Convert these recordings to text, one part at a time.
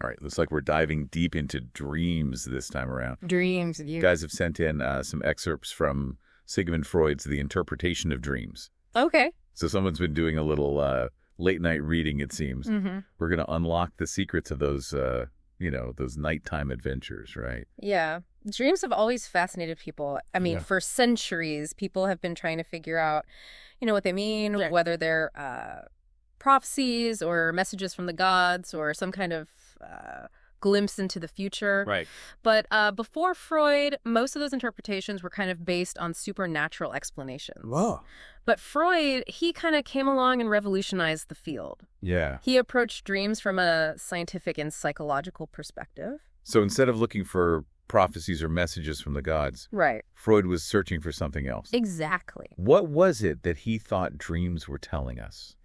All right, looks like we're diving deep into dreams this time around. Dreams. You guys have sent in some excerpts from Sigmund Freud's The Interpretation of Dreams. Okay. So someone's been doing a little late-night reading, it seems. Mm-hmm. We're going to unlock the secrets of those, those nighttime adventures, right? Yeah. Dreams have always fascinated people. I mean, for centuries, people have been trying to figure out, what they mean, whether they're prophecies or messages from the gods or some kind of glimpse into the future. Right. But before Freud, most of those interpretations were kind of based on supernatural explanations. Whoa. But Freud, he kind of came along and revolutionized the field. Yeah. He approached dreams from a scientific and psychological perspective. So instead of looking for prophecies or messages from the gods, Right. Freud was searching for something else. Exactly. What was it that he thought dreams were telling us?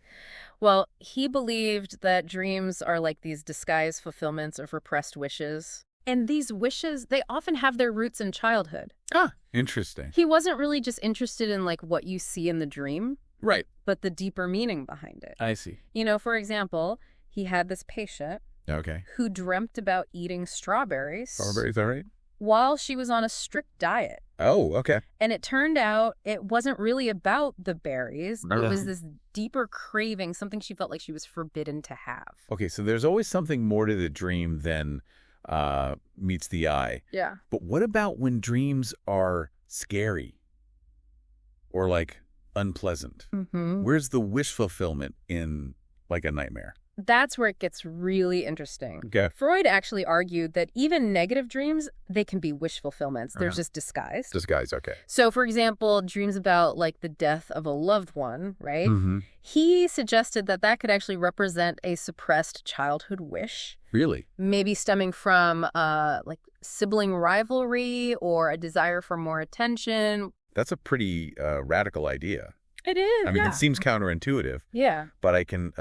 Well, he believed that dreams are like these disguised fulfillments of repressed wishes. And these wishes, they often have their roots in childhood. Ah, interesting. He wasn't really just interested in like what you see in the dream, Right. but the deeper meaning behind it. I see. For example, he had this patient Okay. who dreamt about eating strawberries. Strawberries, all right? While she was on a strict diet. Oh, okay. And it turned out it wasn't really about the berries. It was this deeper craving, something she felt like she was forbidden to have. Okay, so there's always something more to the dream than meets the eye. Yeah. But what about when dreams are scary or like unpleasant? Mm-hmm. Where's the wish fulfillment in like a nightmare? That's where it gets really interesting. Okay. Freud actually argued that even negative dreams, they can be wish fulfillments. They're just disguised. Disguise, okay. So, for example, dreams about like the death of a loved one, right? Mm-hmm. He suggested that that could actually represent a suppressed childhood wish. Really? Maybe stemming from like sibling rivalry or a desire for more attention. That's a pretty radical idea. It is. I mean, it seems counterintuitive, Yeah. but I can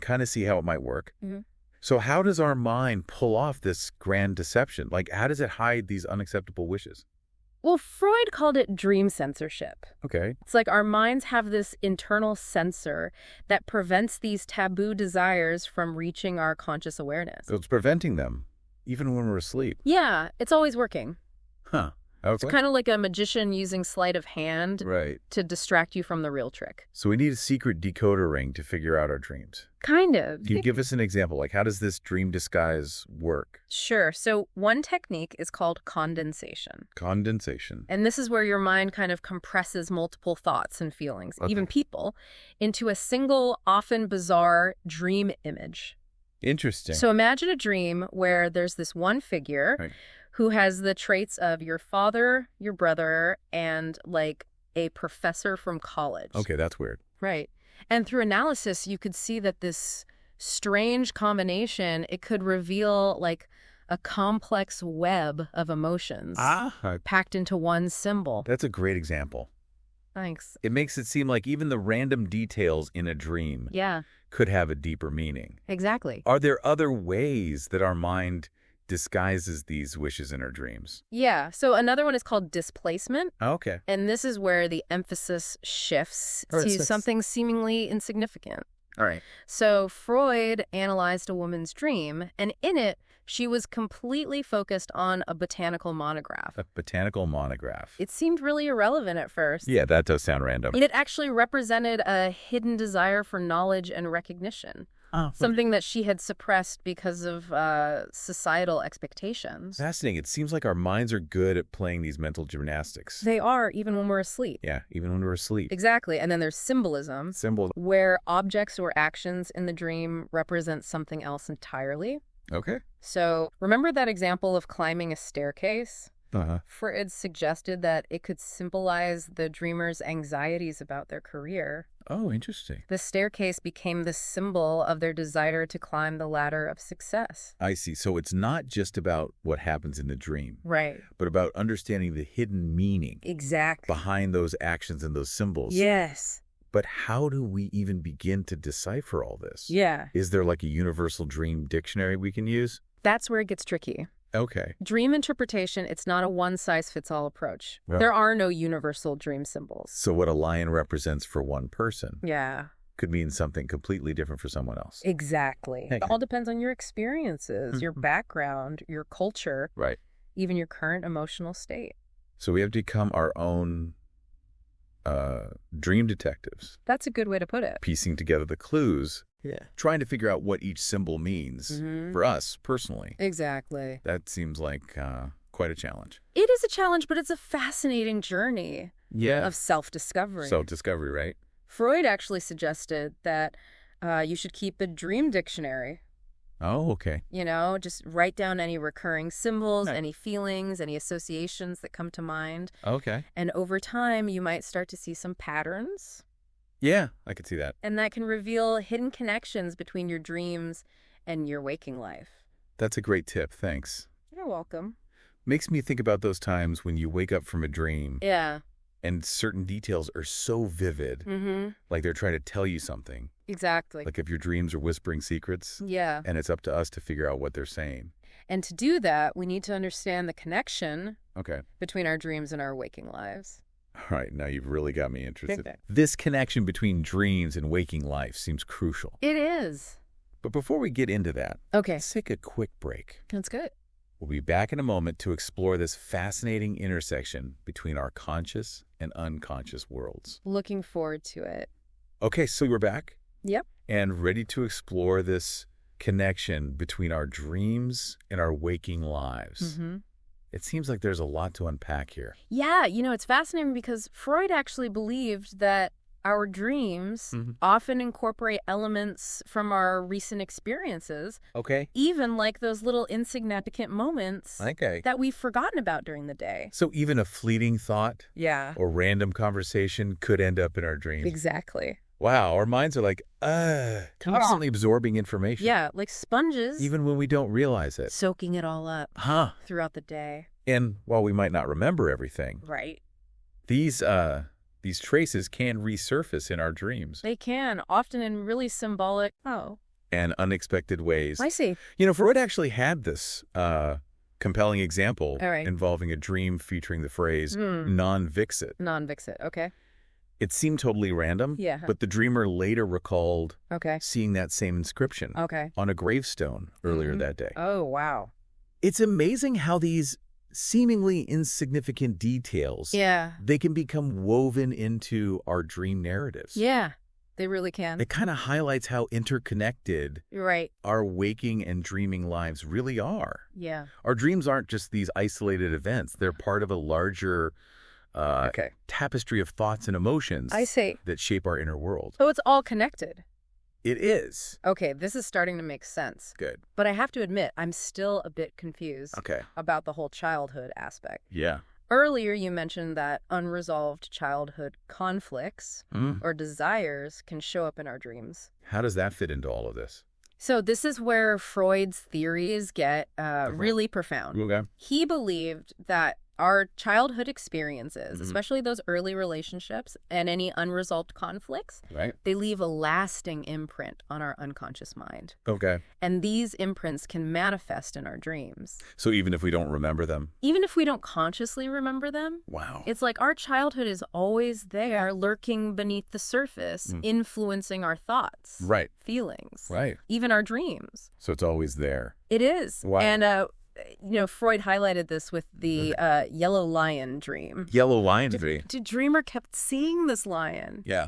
kind of see how it might work. Mm-hmm. So how does our mind pull off this grand deception? Like, how does it hide these unacceptable wishes? Well, Freud called it dream censorship. Okay. It's like our minds have this internal censor that prevents these taboo desires from reaching our conscious awareness. So it's preventing them, even when we're asleep. Yeah, it's always working. Huh. It's kind of like a magician using sleight of hand Right. to distract you from the real trick. So we need a secret decoder ring to figure out our dreams. Kind of. Can you give us an example? Like, how does this dream disguise work? Sure. So one technique is called condensation. Condensation. And this is where your mind kind of compresses multiple thoughts and feelings, even people, into a single, often bizarre dream image. Interesting. So imagine a dream where there's this one figure who has the traits of your father, your brother, and like a professor from college. Okay, that's weird. Right. And through analysis, you could see that this strange combination, it could reveal like a complex web of emotions packed into one symbol. That's a great example. Thanks. It makes it seem like even the random details in a dream could have a deeper meaning. Exactly. Are there other ways that our mind disguises these wishes in our dreams? Yeah. So another one is called displacement. Okay. And this is where the emphasis shifts to something seemingly insignificant. All right. So Freud analyzed a woman's dream, and in it, she was completely focused on a botanical monograph. A botanical monograph. It seemed really irrelevant at first. Yeah, that does sound random. And it actually represented a hidden desire for knowledge and recognition. Something that she had suppressed because of societal expectations. Fascinating. It seems like our minds are good at playing these mental gymnastics. They are, even when we're asleep. Yeah, even when we're asleep. Exactly. And then there's symbolism. Where objects or actions in the dream represent something else entirely. Okay. So remember that example of climbing a staircase? Uh-huh. Freud suggested that it could symbolize the dreamer's anxieties about their career. Oh, interesting. The staircase became the symbol of their desire to climb the ladder of success. I see. So it's not just about what happens in the dream. Right. But about understanding the hidden meaning. Exactly. Behind those actions and those symbols. Yes. But how do we even begin to decipher all this? Yeah. Is there like a universal dream dictionary we can use? That's where it gets tricky. Okay. Dream interpretation, it's not a one-size-fits-all approach. Yeah. There are no universal dream symbols. So what a lion represents for one person Yeah. could mean something completely different for someone else. Exactly. Okay. It all depends on your experiences, your background, your culture, Right. even your current emotional state. So we have to become our own dream detectives. That's a good way to put it. Piecing together the clues. Yeah. Trying to figure out what each symbol means for us personally. Exactly. That seems like quite a challenge. It is a challenge, but it's a fascinating journey Yeah. of self-discovery. Self-discovery, right? Freud actually suggested that you should keep a dream dictionary. Oh, okay. You know, just write down any recurring symbols, Right. any feelings, any associations that come to mind. Okay. And over time, you might start to see some patterns. Yeah, I could see that. And that can reveal hidden connections between your dreams and your waking life. That's a great tip. Thanks. You're welcome. Makes me think about those times when you wake up from a dream Yeah. and certain details are so vivid, like they're trying to tell you something. Exactly. Like if your dreams are whispering secrets, Yeah. and it's up to us to figure out what they're saying. And to do that, we need to understand the connection Okay. between our dreams and our waking lives. All right, now you've really got me interested. Okay. This connection between dreams and waking life seems crucial. It is. But before we get into that, Okay. let's take a quick break. That's good. We'll be back in a moment to explore this fascinating intersection between our conscious and unconscious worlds. Looking forward to it. Okay, so we're back Yep. and ready to explore this connection between our dreams and our waking lives. It seems like there's a lot to unpack here. Yeah, you know, it's fascinating because Freud actually believed that our dreams often incorporate elements from our recent experiences, Okay. even like those little insignificant moments Okay. that we've forgotten about during the day. So even a fleeting thought Yeah, or random conversation could end up in our dreams. exactly. Wow, our minds are like, constantly absorbing information. Yeah, like sponges, Even when we don't realize it. soaking it all up Huh. throughout the day. And while we might not remember everything, Right. these traces can resurface in our dreams They can, often in really symbolic, and unexpected ways. I see. You know, Freud actually had this compelling example All right. involving a dream featuring the phrase non-vixit. Non-vixit. Okay. It seemed totally random, Yeah. but the dreamer later recalled Okay. seeing that same inscription Okay. on a gravestone earlier that day. Oh, wow. It's amazing how these seemingly insignificant details, Yeah. they can become woven into our dream narratives. Yeah, they really can. It kind of highlights how interconnected You're right. our waking and dreaming lives really are. Yeah. Our dreams aren't just these isolated events. They're part of a larger tapestry of thoughts and emotions I see. that shape our inner world. So it's all connected. It is. Okay, this is starting to make sense. Good. But I have to admit, I'm still a bit confused Okay. about the whole childhood aspect. Yeah. Earlier, you mentioned that unresolved childhood conflicts or desires can show up in our dreams. How does that fit into all of this? So this is where Freud's theories get really profound. Okay. He believed that our childhood experiences, especially those early relationships and any unresolved conflicts, Right. they leave a lasting imprint on our unconscious mind. Okay. And these imprints can manifest in our dreams. So even if we don't remember them? Even if we don't consciously remember them, Wow. it's like our childhood is always there, lurking beneath the surface, influencing our thoughts, Right. feelings, Right. even our dreams. So it's always there. It is. Wow. And, you know, Freud highlighted this with the yellow lion dream. Yellow lion dream. The dreamer kept seeing this lion. Yeah.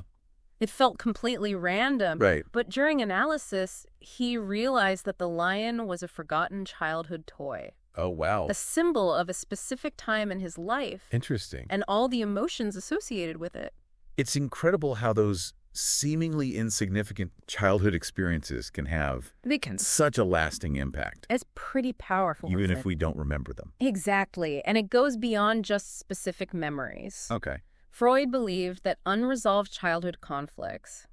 It felt completely random. Right. But during analysis, he realized that the lion was a forgotten childhood toy, Oh, wow. a symbol of a specific time in his life, Interesting. and all the emotions associated with it. It's incredible how those seemingly insignificant childhood experiences can have They can. such a lasting impact, It's pretty powerful. even isn't if it? we don't remember them. Exactly. And it goes beyond just specific memories. Okay. Freud believed that unresolved childhood conflicts,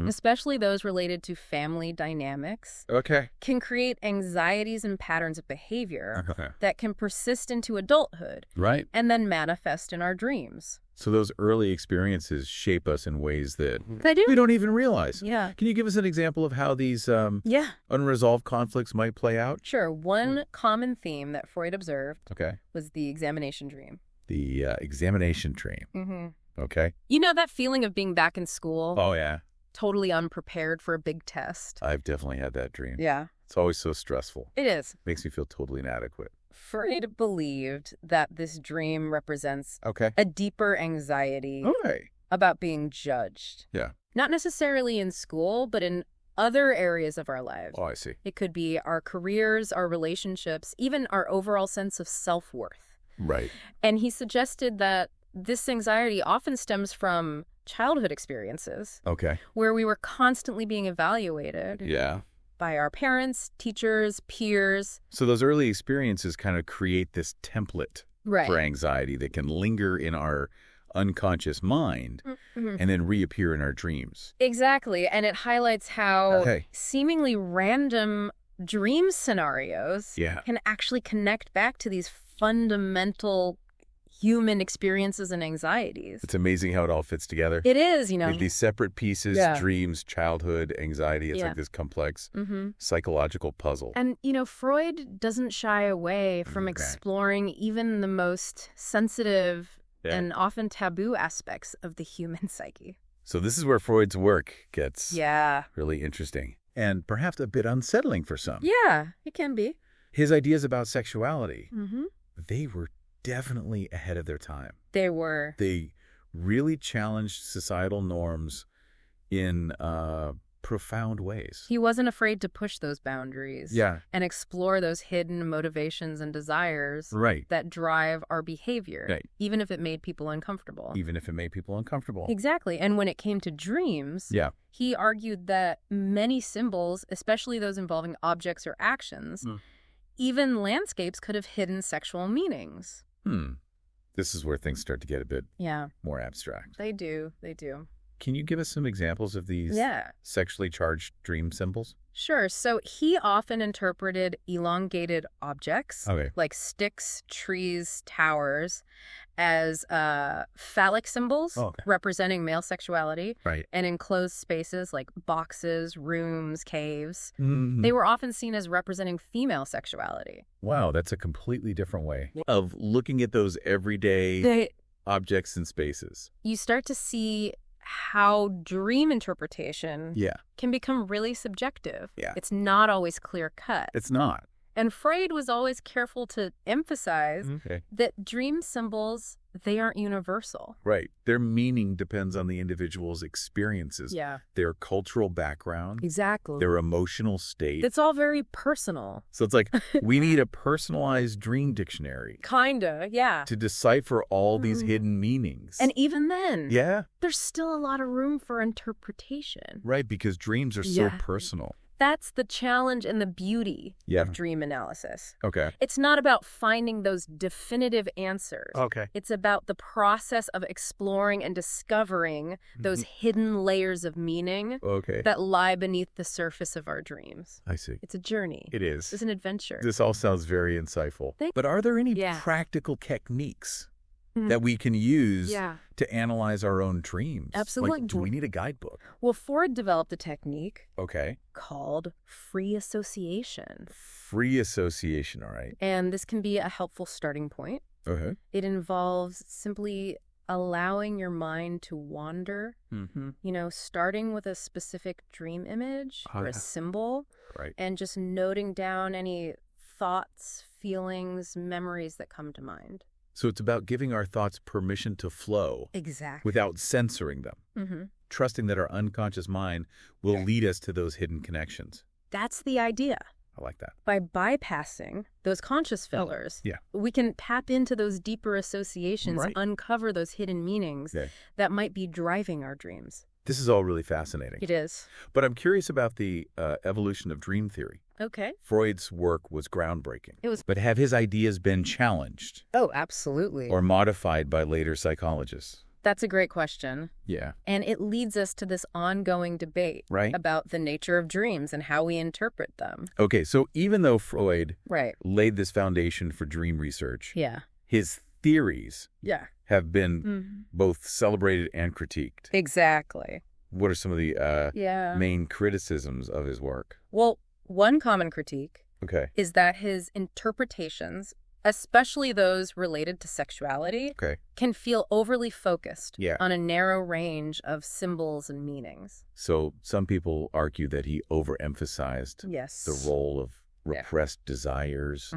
especially those related to family dynamics, Okay. can create anxieties and patterns of behavior Okay. that can persist into adulthood Right. and then manifest in our dreams. So those early experiences shape us in ways that They do? we don't even realize. Yeah. Can you give us an example of how these Yeah, unresolved conflicts might play out? sure. One common theme that Freud observed Okay. was the examination dream. The examination dream. Okay. You know that feeling of being back in school? Oh, yeah. totally unprepared for a big test. I've definitely had that dream. Yeah. It's always so stressful. It is. Makes me feel totally inadequate. Freud believed that this dream represents a deeper anxiety about being judged. Yeah. Not necessarily in school, but in other areas of our lives. Oh, I see. It could be our careers, our relationships, even our overall sense of self-worth. Right. And he suggested that this anxiety often stems from childhood experiences. Where we were constantly being evaluated. Yeah. By our parents, teachers, peers. So those early experiences kind of create this template for anxiety that can linger in our unconscious mind and then reappear in our dreams. Exactly. And it highlights how seemingly random dream scenarios can actually connect back to these fundamental human experiences and anxieties. It's amazing how it all fits together. It is, you know. These separate pieces, dreams, childhood, anxiety. It's like this complex psychological puzzle. And, you know, Freud doesn't shy away from exploring even the most sensitive and often taboo aspects of the human psyche. So this is where Freud's work gets really interesting and perhaps a bit unsettling for some. Yeah, it can be. His ideas about sexuality, they were definitely ahead of their time. They were. They really challenged societal norms in profound ways. He wasn't afraid to push those boundaries and explore those hidden motivations and desires that drive our behavior, even if it made people uncomfortable. Exactly. And when it came to dreams, he argued that many symbols, especially those involving objects or actions, even landscapes, could have hidden sexual meanings. This is where things start to get a bit more abstract. They do. They do. Can you give us some examples of these sexually charged dream symbols? Sure. So he often interpreted elongated objects like sticks, trees, towers as phallic symbols representing male sexuality and enclosed spaces like boxes, rooms, caves. They were often seen as representing female sexuality. Wow, that's a completely different way of looking at those everyday objects and spaces. You start to see how dream interpretation can become really subjective. It's not always clear-cut. It's not. And Freud was always careful to emphasize that dream symbols, they aren't universal. Right. Their meaning depends on the individual's experiences, their cultural background, their emotional state. It's all very personal. So it's like we need a personalized dream dictionary. Kinda, to decipher all these hidden meanings. And even then, there's still a lot of room for interpretation. Right, because dreams are so personal. That's the challenge and the beauty of dream analysis. Okay. It's not about finding those definitive answers. Okay. It's about the process of exploring and discovering those hidden layers of meaning that lie beneath the surface of our dreams. I see. It's a journey. It is. It's an adventure. This all sounds very insightful. But are there any practical techniques that we can use to analyze our own dreams? Absolutely. Like, do we need a guidebook? Well, Freud developed a technique called free association. Free association, all right. And this can be a helpful starting point. It involves simply allowing your mind to wander, you know, starting with a specific dream image or a symbol, and just noting down any thoughts, feelings, memories that come to mind. So it's about giving our thoughts permission to flow. Without censoring them. Trusting that our unconscious mind will lead us to those hidden connections. That's the idea. I like that. By bypassing those conscious fillers, we can tap into those deeper associations, uncover those hidden meanings that might be driving our dreams. This is all really fascinating. It is. But I'm curious about the evolution of dream theory. Freud's work was groundbreaking. It was. But have his ideas been challenged? Oh, absolutely. Or modified by later psychologists? That's a great question. Yeah. And it leads us to this ongoing debate about the nature of dreams and how we interpret them. Okay, so even though Freud laid this foundation for dream research, his theories have been both celebrated and critiqued. Exactly. What are some of the main criticisms of his work? Well, one common critique is that his interpretations especially those related to sexuality, can feel overly focused on a narrow range of symbols and meanings. So some people argue that he overemphasized the role of repressed desires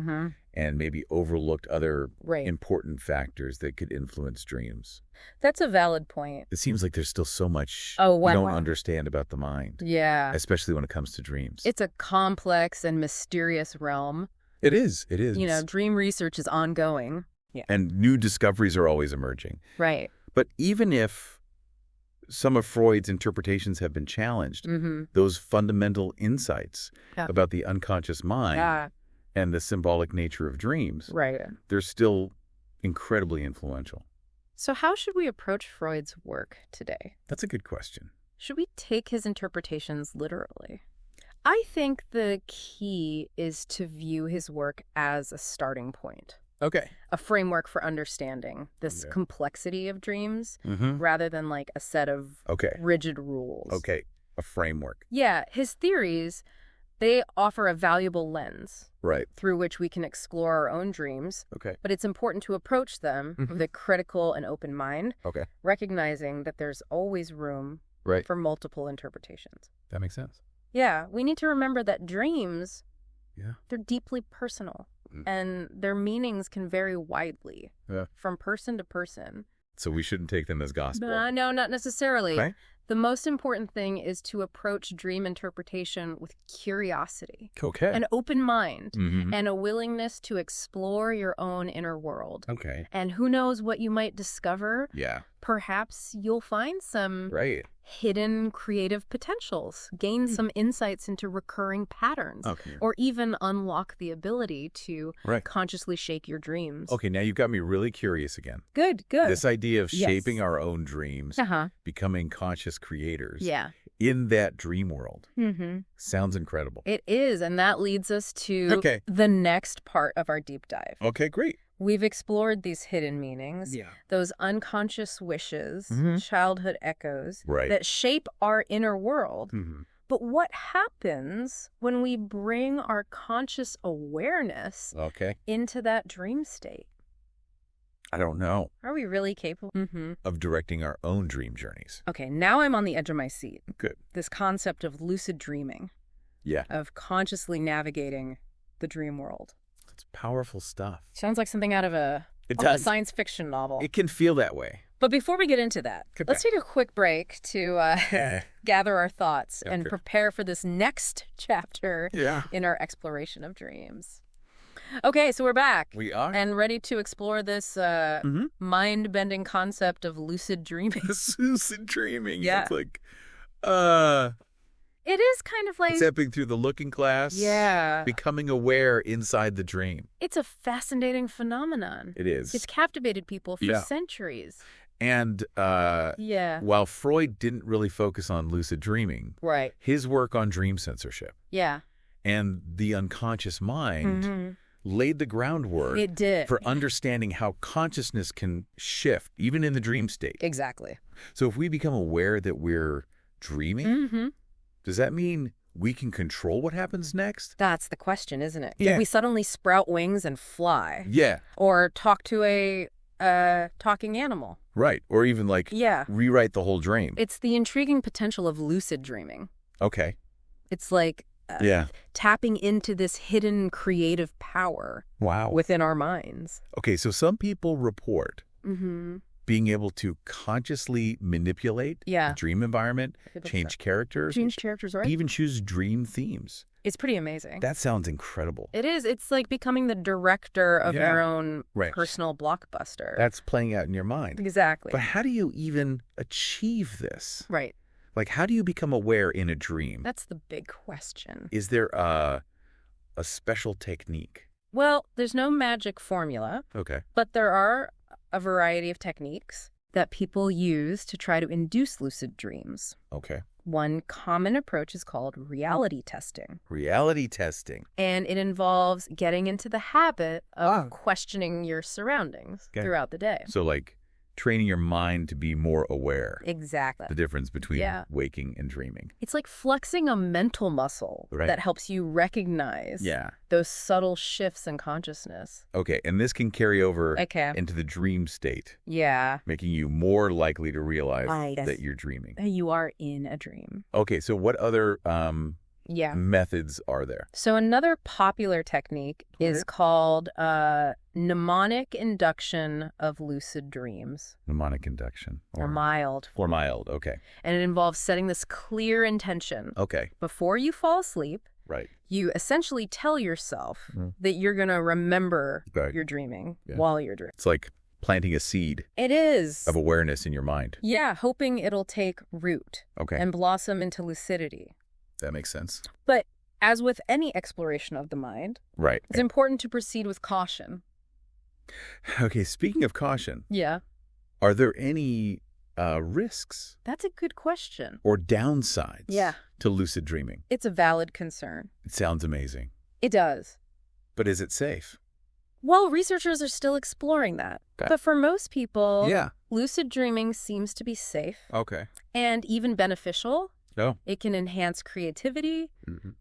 and maybe overlooked other important factors that could influence dreams. That's a valid point. It seems like there's still so much we don't understand about the mind. Yeah. Especially when it comes to dreams. It's a complex and mysterious realm. It is. It is. You know, dream research is ongoing. Yeah. And new discoveries are always emerging. Right. But even if some of Freud's interpretations have been challenged, those fundamental insights about the unconscious mind and the symbolic nature of dreams, they're still incredibly influential. So how should we approach Freud's work today? That's a good question. Should we take his interpretations literally? I think the key is to view his work as a starting point. Okay. A framework for understanding this complexity of dreams rather than like a set of rigid rules. Okay. A framework. Yeah. His theories, they offer a valuable lens through which we can explore our own dreams. Okay. But it's important to approach them with a critical and open mind, recognizing that there's always room for multiple interpretations. That makes sense. Yeah. We need to remember that dreams, they're deeply personal. And their meanings can vary widely from person to person. So we shouldn't take them as gospel. No, not necessarily. Okay. The most important thing is to approach dream interpretation with curiosity, an open mind, and a willingness to explore your own inner world. Okay. And who knows what you might discover? Yeah. Perhaps you'll find some hidden creative potentials, gain some insights into recurring patterns, or even unlock the ability to consciously shape your dreams. Okay, now you've got me really curious again. Good. This idea of shaping our own dreams, becoming conscious creators in that dream world sounds incredible. It is, and that leads us to the next part of our deep dive. Okay, great. We've explored these hidden meanings, those unconscious wishes, childhood echoes that shape our inner world. But what happens when we bring our conscious awareness into that dream state? I don't know. Are we really capable of directing our own dream journeys? Okay, now I'm on the edge of my seat. Good. This concept of lucid dreaming. Of consciously navigating the dream world. It's powerful stuff. Sounds like something out of a science fiction novel. It can feel that way. But before we get into that, let's take a quick break to gather our thoughts and prepare for this next chapter in our exploration of dreams. Okay, so we're back. We are. And ready to explore this mind-bending concept of lucid dreaming. Lucid dreaming. Yeah. It's like, it is kind of like stepping through the looking glass. Yeah. Becoming aware inside the dream. It's a fascinating phenomenon. It is. It's captivated people for centuries. And while Freud didn't really focus on lucid dreaming, his work on dream censorship and the unconscious mind laid the groundwork for understanding how consciousness can shift, even in the dream state. Exactly. So if we become aware that we're dreaming, does that mean we can control what happens next? That's the question, isn't it? Did we suddenly sprout wings and fly? Yeah. Or talk to a talking animal? Right. Or even rewrite the whole dream. It's the intriguing potential of lucid dreaming. Okay. It's like tapping into this hidden creative power within our minds. Okay, so some people report being able to consciously manipulate the dream environment, change characters, even choose dream themes. It's pretty amazing. That sounds incredible. It is. It's like becoming the director of your own personal blockbuster. That's playing out in your mind. Exactly. But how do you even achieve this? Right. Like, how do you become aware in a dream? That's the big question. Is there a special technique? Well, there's no magic formula. Okay. But there are a variety of techniques that people use to try to induce lucid dreams. Okay. One common approach is called reality testing. Reality testing. And it involves getting into the habit of questioning your surroundings throughout the day. So like training your mind to be more aware. Exactly. The difference between waking and dreaming. It's like flexing a mental muscle that helps you recognize those subtle shifts in consciousness. Okay, and this can carry over into the dream state. Yeah. Making you more likely to realize that you're dreaming. You are in a dream. Okay, so what other methods are there? So another popular technique is called mnemonic induction of lucid dreams. Mnemonic induction. Or mild. Or mild, okay. And it involves setting this clear intention. Okay. Before you fall asleep, right. You essentially tell yourself that you're going to remember you're dreaming while you're dreaming. It's like planting a seed. It is. Of awareness in your mind. Yeah, hoping it'll take root. And blossom into lucidity. That makes sense. But as with any exploration of the mind, it's important to proceed with caution. Okay, speaking of caution. Yeah. Are there any risks? That's a good question. Or downsides to lucid dreaming? It's a valid concern. It sounds amazing. It does. But is it safe? Well, researchers are still exploring that. Okay. But for most people, lucid dreaming seems to be safe. Okay. And even beneficial. Oh. It can enhance creativity,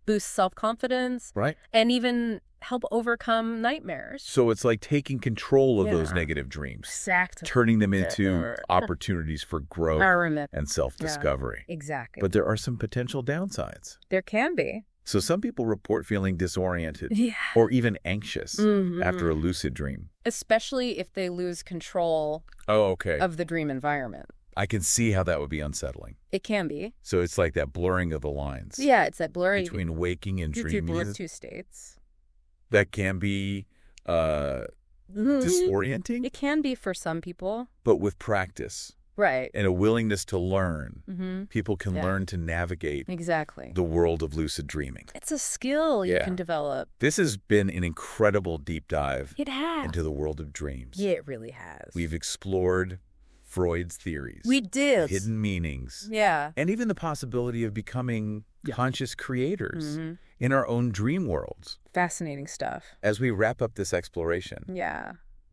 boost self-confidence, and even help overcome nightmares. So it's like taking control of those negative dreams. Exactly. Turning them into opportunities for growth and self-discovery. Exactly. But there are some potential downsides. There can be. So some people report feeling disoriented or even anxious after a lucid dream. Especially if they lose control of the dream environment. I can see how that would be unsettling. It can be. So it's like that blurring of the lines. Yeah, it's that blurring. Between waking and dreaming. Those two states. That can be disorienting. It can be for some people. But with practice. Right. And a willingness to learn. People can learn to navigate the world of lucid dreaming. It's a skill you can develop. This has been an incredible deep dive into the world of dreams. Yeah, it really has. We've explored Freud's theories. We did. Hidden meanings. Yeah. And even the possibility of becoming conscious creators in our own dream worlds. Fascinating stuff. As we wrap up this exploration,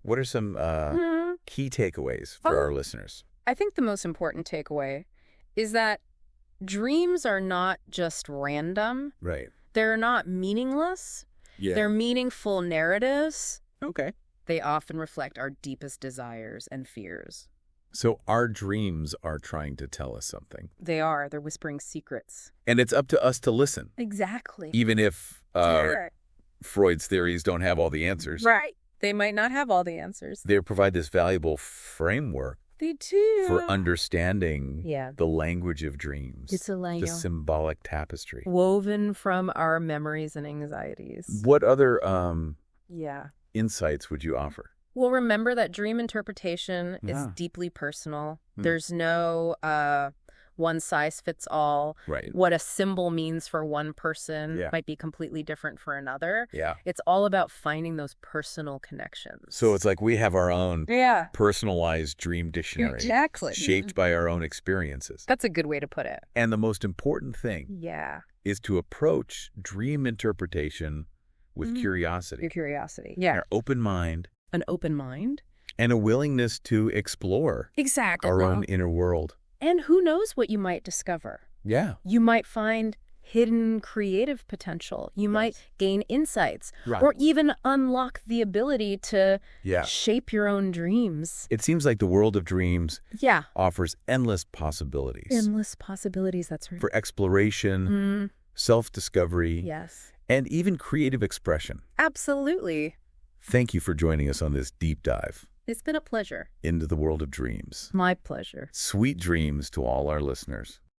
what are some key takeaways for our listeners? I think the most important takeaway is that dreams are not just random. Right. They're not meaningless. Yeah. They're meaningful narratives. Okay. They often reflect our deepest desires and fears. So our dreams are trying to tell us something. They are. They're whispering secrets. And it's up to us to listen. Exactly. Even if Freud's theories don't have all the answers. Right. They might not have all the answers. They provide this valuable framework. They do. For understanding the language of dreams. It's a language. The symbolic tapestry. Woven from our memories and anxieties. What other insights would you offer? Well, remember that dream interpretation is deeply personal. There's no one-size-fits-all. Right. What a symbol means for one person might be completely different for another. Yeah. It's all about finding those personal connections. So it's like we have our own personalized dream dictionary. Exactly. Shaped by our own experiences. That's a good way to put it. And the most important thing is to approach dream interpretation with curiosity. Your curiosity. Yeah. An open mind. An open mind. And a willingness to explore our own inner world. And who knows what you might discover. Yeah. You might find hidden creative potential. You might gain insights. Right. Or even unlock the ability to shape your own dreams. It seems like the world of dreams offers endless possibilities. Endless possibilities, that's right. For exploration, self-discovery. Yes. And even creative expression. Absolutely. Thank you for joining us on this deep dive. It's been a pleasure. Into the world of dreams. My pleasure. Sweet dreams to all our listeners.